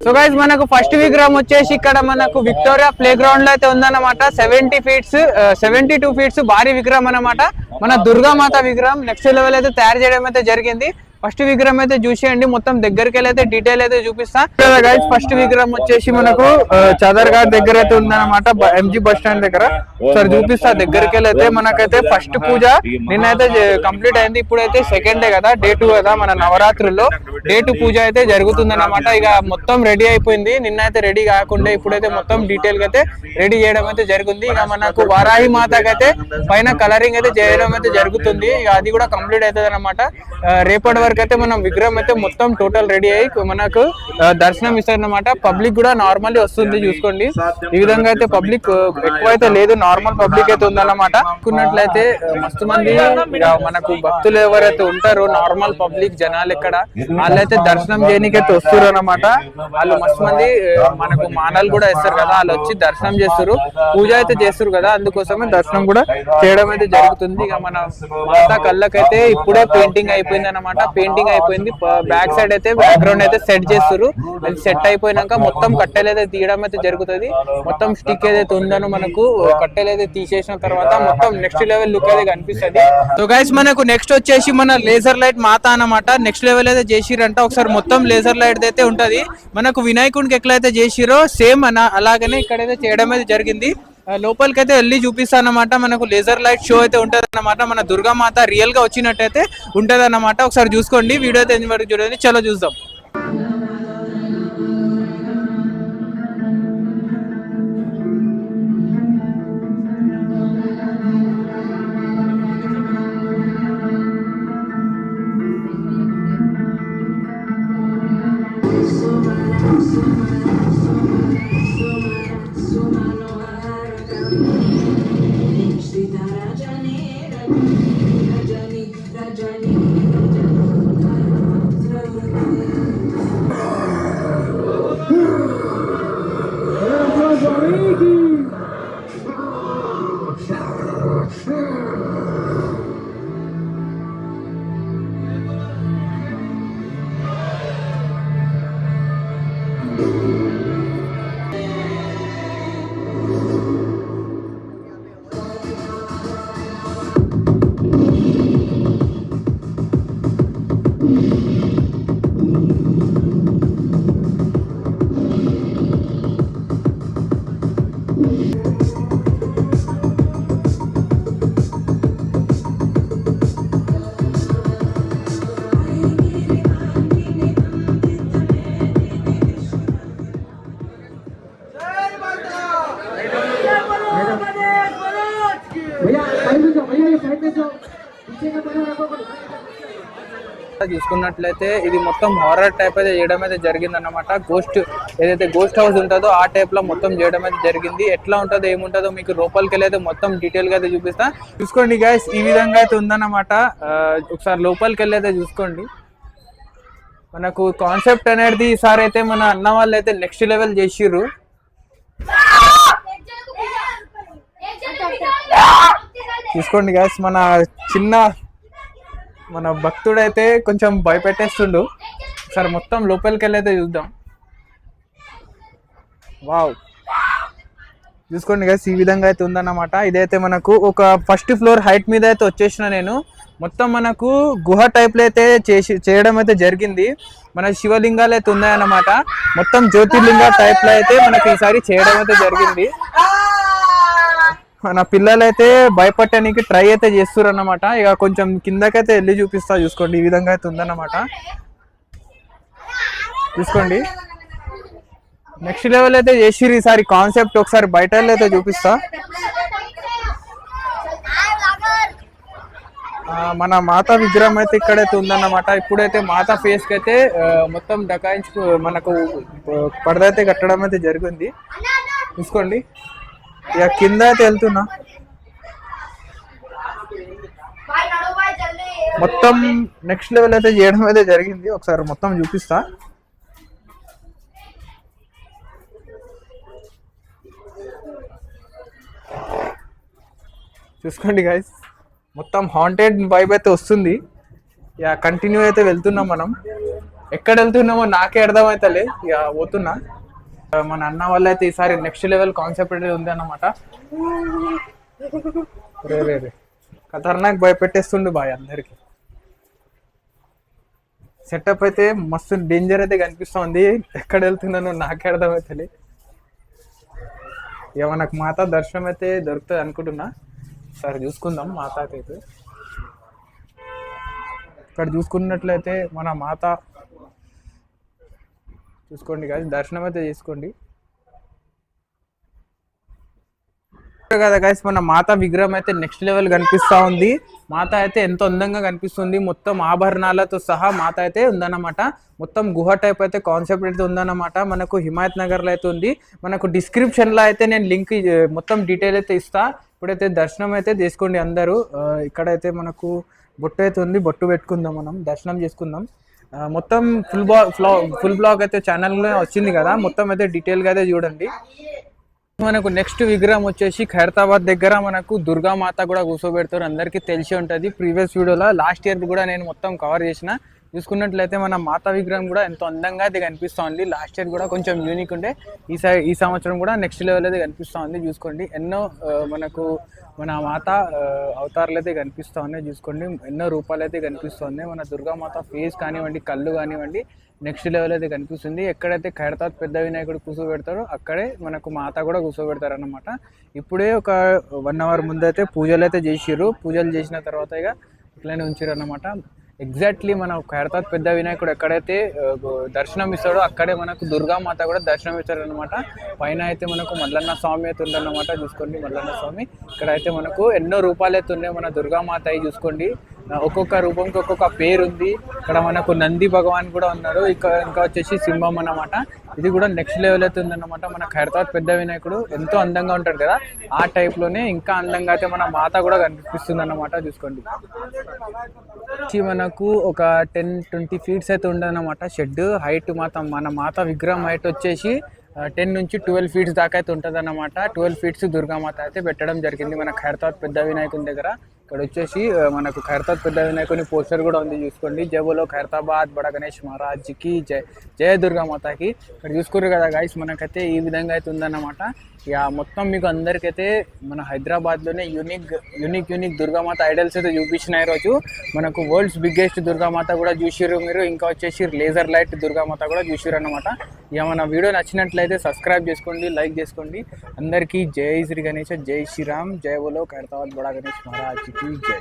So guys మనకు first విగ్రహం వచ్చేసి ఇక్కడ మనకు విక్టోరియా ప్లే గ్రౌండ్ లో అయితే ఉందన్నమాట. 72 ఫీట్స్ భారీ విగ్రహం అన్నమాట. మన దుర్గామాత విగ్రహం నెక్స్ట్ లెవెల్ అయితే తయారు చేయడం అయితే జరిగింది. ఫస్ట్ విగ్రహం అయితే చూసేయండి, మొత్తం దగ్గరికి వెళ్ళి డీటెయిల్ అయితే చూపిస్తా. గైస్ ఫస్ట్ విగ్రహం వచ్చేసి మనకు చదర్ఘాట్ దగ్గర అయితే ఉందన్నమాట, ఎంజీ బస్ స్టాండ్ దగ్గర. సరే చూపిస్తా దగ్గరికి వెళ్ళైతే. మనకైతే ఫస్ట్ పూజ నిన్నైతే కంప్లీట్ అయింది. ఇప్పుడైతే సెకండ్ డే కదా, డే 2 కదా, మన నవరాత్రుల్లో డే 2 పూజ అయితే జరుగుతుంది అన్నమాట. ఇక మొత్తం రెడీ అయిపోయింది. నిన్నైతే రెడీ కాకుండా ఇప్పుడైతే మొత్తం డీటెయిల్ గా అయితే రెడీ చేయడం అయితే జరిగింది. ఇక మనకు వారాహి మాతకైతే పైన కలరింగ్ అయితే చేయడం అయితే జరుగుతుంది. ఇక అది కూడా కంప్లీట్ అవుతుంది అన్నమాట. రేపటి వరకు అయితే మనం విగ్రహం అయితే మొత్తం టోటల్ రెడీ అయ్యి మనకు దర్శనం ఇస్తారన్నమాట. పబ్లిక్ కూడా నార్మల్లీ వస్తుంది, చూసుకోండి. ఈ విధంగా అయితే పబ్లిక్ ఎక్కువ అయితే లేదు, నార్మల్ పబ్లిక్ అయితే ఉందన్నమాట. అనుకున్నట్లయితే మస్తు మంది మనకు భక్తులు ఎవరైతే ఉంటారో నార్మల్ పబ్లిక్ జనాలు ఇక్కడ వాళ్ళైతే దర్శనం చేయడానికి అయితే వస్తారు అన్నమాట. వాళ్ళు మస్తు మంది మనకు మానలు కూడా ఇస్తారు కదా, వాళ్ళు వచ్చి దర్శనం చేస్తారు, పూజ అయితే చేస్తారు కదా, అందుకోసమే దర్శనం కూడా చేయడం అయితే జరుగుతుంది. ఇక మన మాతా కళ్ళకైతే ఇప్పుడే పెయింటింగ్ అయిపోయింది అన్నమాట. పెయింటింగ్ అయిపోయింది, బ్యాక్ సైడ్ అయితే బ్యాక్గ్రౌండ్ అయితే సెట్ చేస్తారు. అది సెట్ అయిపోయినాక మొత్తం కట్టెలు అయితే తీయడం అయితే జరుగుతుంది. మొత్తం స్టిక్ ఏదైతే ఉందనో మనకు కట్టెలు అయితే తీసేసిన తర్వాత మొత్తం నెక్స్ట్ లెవెల్ లుక్ అయితే కనిపిస్తుంది. సో గైస్ మనకు నెక్స్ట్ వచ్చేసి మన లేజర్ లైట్ మాత అన్నమాట. నెక్స్ట్ లెవెల్ అయితే చేసిరంట. ఒకసారి మొత్తం లేజర్ లైట్ అయితే ఉంటది. మనకు వినాయకుడికి ఎట్లయితే చేసిరో సేమ్ అలాగనే ఇక్కడైతే చేయడం అయితే జరిగింది. లోపలికి అయితే వెళ్ళి చూపిస్తా అన్నమాట. మనకు లేజర్ లైట్ షో అయితే ఉంటది అన్నమాట. మన దుర్గామాత రియల్ గా వచ్చినట్టయితే ఉంటది అన్నమాట. ఒకసారి చూసుకోండి, వీడియో అయితే ఎన్ని వరకు చూడండి. చలో చూద్దాం. చూసుకున్నట్లయితే ఇది మొత్తం హారర్ టైప్ అయితే చేయడం అయితే జరిగింది అన్నమాట. ఏదైతే గోస్ట్ హౌస్ ఉంటుందో ఆ టైప్ లో మొత్తం చేయడం అయితే జరిగింది. ఎట్లా ఉంటుందో ఏముంటుందో మీకు లోపలికి వెళ్ళి అయితే మొత్తం డీటెయిల్ గా అయితే చూపిస్తా. చూసుకోండి గైస్, ఈ విధంగా అయితే ఉందన్నమాట. ఒకసారి లోపలికి వెళ్ళి అయితే చూసుకోండి. మనకు కాన్సెప్ట్ అనేది ఈసారి అయితే మన అన్న వాళ్ళు అయితే నెక్స్ట్ లెవెల్ చేసిర్రు. చూసుకోండి గైస్, మన భక్తుడైతే కొంచెం భయపెట్టేస్తుండు. సరే మొత్తం లోపలికి వెళ్ళైతే చూద్దాం. వావ్, చూసుకోండి గైస్, ఈ విధంగా అయితే ఉందన్నమాట. ఇదైతే మనకు ఒక ఫస్ట్ ఫ్లోర్ హైట్ మీద అయితే వచ్చేసిన నేను. మొత్తం మనకు గుహ టైప్ లో అయితే చేయడం అయితే జరిగింది. మన శివలింగాలు అయితే ఉన్నాయన్నమాట. మొత్తం జ్యోతిర్లింగ టైప్ లో అయితే మనకి ఈసారి చేయడం అయితే జరిగింది. మన పిల్లలైతే భయపడటానికి ట్రై అయితే చేస్తారు అన్నమాట. ఇక కొంచెం కిందకైతే వెళ్ళి చూపిస్తా. చూసుకోండి, ఈ విధంగా అయితే ఉందన్నమాట. చూసుకోండి, నెక్స్ట్ లెవెల్ అయితే చేసిర్రు ఈసారి కాన్సెప్ట్. ఒకసారి బయట అయితే చూపిస్తా. మన మాత విగ్రహం అయితే ఇక్కడైతే ఉందన్నమాట. ఇప్పుడైతే మాత ఫేస్ కి అయితే మొత్తం డకాయించు మనకు పడదైతే కట్టడం అయితే జరిగింది. చూసుకోండి, ఇక కింద అయితే వెళ్తున్నా. మొత్తం నెక్స్ట్ లెవెల్ అయితే చేయడం అయితే జరిగింది. ఒకసారి మొత్తం చూపిస్తా. చూసుకోండి గైస్, మొత్తం హాంటెడ్ వైబ్ అయితే వస్తుంది. కంటిన్యూ అయితే వెళ్తున్నాం మనం. ఎక్కడ వెళ్తున్నామో నాకే అర్థమైతలే, ఇక పోతున్నా. మన అన్న వల్ల అయితే ఈసారి నెక్స్ట్ లెవెల్ కాన్సెప్ట్ అనేది ఉంది అన్నమాట. రే రే రే ఖతర్నాక్ భయపెట్టేస్తుండు బాయ్ అందరికి. సెటప్ అయితే మస్తు డేంజర్ అయితే కనిపిస్తుంది, ఎక్కడ వెళ్తున్నానో నాకే అర్థమైతలే. ఇక మనకు మాతా దర్శనం అయితే దొరుకుతుంది అనుకుంటున్నా. సరే చూసుకుందాం మాతాకైతే. ఇక్కడ చూసుకున్నట్లయితే మన మాత చూసుకోండి గాయస్, దర్శనం అయితే చేసుకోండి కదా గాయస్. మన మాత విగ్రహం అయితే నెక్స్ట్ లెవెల్ కనిపిస్తా ఉంది. మాత అయితే ఎంతో అందంగా కనిపిస్తుంది, మొత్తం ఆభరణాలతో సహా మాత అయితే ఉందన్నమాట. మొత్తం గుహ టైప్ అయితే కాన్సెప్ట్ అయితే ఉందన్నమాట. మనకు హిమాయత్ నగర్లో అయితే ఉంది. మనకు డిస్క్రిప్షన్లో అయితే నేను లింక్ మొత్తం డీటెయిల్ అయితే ఇస్తా. ఇప్పుడైతే దర్శనం అయితే చేసుకోండి అందరూ. ఇక్కడైతే మనకు బొట్టు అయితే ఉంది, బొట్టు పెట్టుకుందాం, మనం దర్శనం చేసుకుందాం. మొత్తం ఫుల్ బ్లాగ్ అయితే ఛానల్లో వచ్చింది కదా, మొత్తం అయితే డీటెయిల్గా అయితే చూడండి. మనకు నెక్స్ట్ విగ్రహం వచ్చేసి ఖైరతాబాద్ దగ్గర మనకు దుర్గామాత కూడా కూర్చోబెడతారు, అందరికీ తెలిసి ఉంటుంది. ప్రీవియస్ వీడియోలో లాస్ట్ ఇయర్ కూడా నేను మొత్తం కవర్ చేసిన. చూసుకున్నట్లయితే మన మాత విగ్రహం కూడా ఎంతో అందంగా అయితే కనిపిస్తూ ఉంది. లాస్ట్ ఇయర్ కూడా కొంచెం యూనిక్ ఉండే, ఈ సంవత్సరం కూడా నెక్స్ట్ లెవెల్ అయితే కనిపిస్తూ ఉంది. చూసుకోండి ఎన్నో మనకు మన మాత అవతారాలు అయితే కనిపిస్తూ ఉన్నాయి. చూసుకోండి ఎన్నో రూపాలు అయితే కనిపిస్తుంది. మన దుర్గామాత ఫేస్ కానివ్వండి, కళ్ళు కానివ్వండి, నెక్స్ట్ లెవెల్ అయితే కనిపిస్తుంది. ఎక్కడైతే ఖైరతాబాద్ పెద్ద వినాయకుడు కూర్చోబెడతారో అక్కడే మనకు మాత కూడా కూర్చోబెడతారు అన్నమాట. ఇప్పుడే ఒక 1 అవర్ ముందు అయితే పూజలు అయితే చేసిర్రు. పూజలు చేసిన తర్వాత ఇక ఇట్లనే ఉంచారు అన్నమాట. ఎగ్జాక్ట్లీ మన ఖైరతాబాద్ పెద్ద వినాయకుడు ఎక్కడైతే దర్శనం ఇస్తాడో అక్కడే మనకు దుర్గామాత కూడా దర్శనం ఇస్తారు అనమాట. పైన అయితే మనకు మల్లన్న స్వామి అయితే ఉందన్నమాట. చూసుకోండి మల్లన్న స్వామి. ఇక్కడ అయితే మనకు ఎన్నో రూపాలు అయితే ఉన్నాయి మన దుర్గామాత అయి. చూసుకోండి ఒక్కొక్క రూపంకి ఒక్కొక్క పేరు ఉంది. ఇక్కడ మనకు నంది భగవాన్ కూడా ఉన్నారు. ఇంకా వచ్చేసి సింహం అన్నమాట. ఇది కూడా నెక్స్ట్ లెవెల్ అయితే ఉందన్నమాట. మన ఖైరతాబాద్ పెద్ద వినాయకుడు ఎంతో అందంగా ఉంటాడు కదా, ఆ టైప్లోనే ఇంకా అందంగా అయితే మన మాత కూడా కనిపిస్తుంది అన్నమాట. చూసుకోండి మనకు ఒక 10-20 ఫీట్స్ అయితే ఉండదన్నమాట షెడ్ హైట్. మన మాత విగ్రహం హైట్ వచ్చేసి 10 నుంచి 12 ఫీట్స్ దాకా అయితే ఉంటుంది అన్నమాట. 12 ఫీట్స్ దుర్గామాత అయితే పెట్టడం జరిగింది మన ఖైరతాబాద్ పెద్ద వినాయకుని దగ్గర. ఇక్కడ వచ్చేసి మనకు ఖైరతాబాద్ పెద్ద వినాయకుని పోస్టర్ కూడా ఉంది. చూసుకోండి జై బోలో ఖైరతాబాద్ బడా గణేష్ మహారాజ్కి జై, జయ దుర్గామాతకి. ఇక్కడ చూసుకోరు కదా గాయస్, మనకైతే ఈ విధంగా అయితే ఉందన్నమాట. ఇక మొత్తం మీకు అందరికైతే మన హైదరాబాద్లోనే యూనిక్ దుర్గామాత ఐడల్స్ అయితే చూపించిన ఈరోజు. మనకు వరల్డ్స్ బిగ్గెస్ట్ దుర్గామాత కూడా చూసిర్రు మీరు. ఇంకా వచ్చేసి లేజర్ లైట్ దుర్గామాత కూడా చూసిర్రు అనమాట. ఇక మన వీడియో నచ్చినట్లయితే సబ్స్క్రైబ్ చేసుకోండి, లైక్ చేసుకోండి. అందరికీ జై శ్రీ గణేష్, జై శ్రీరామ్, జై బోలో ఖైరతాబాద్ బడా గణేష్ మహారాజ్కి జై.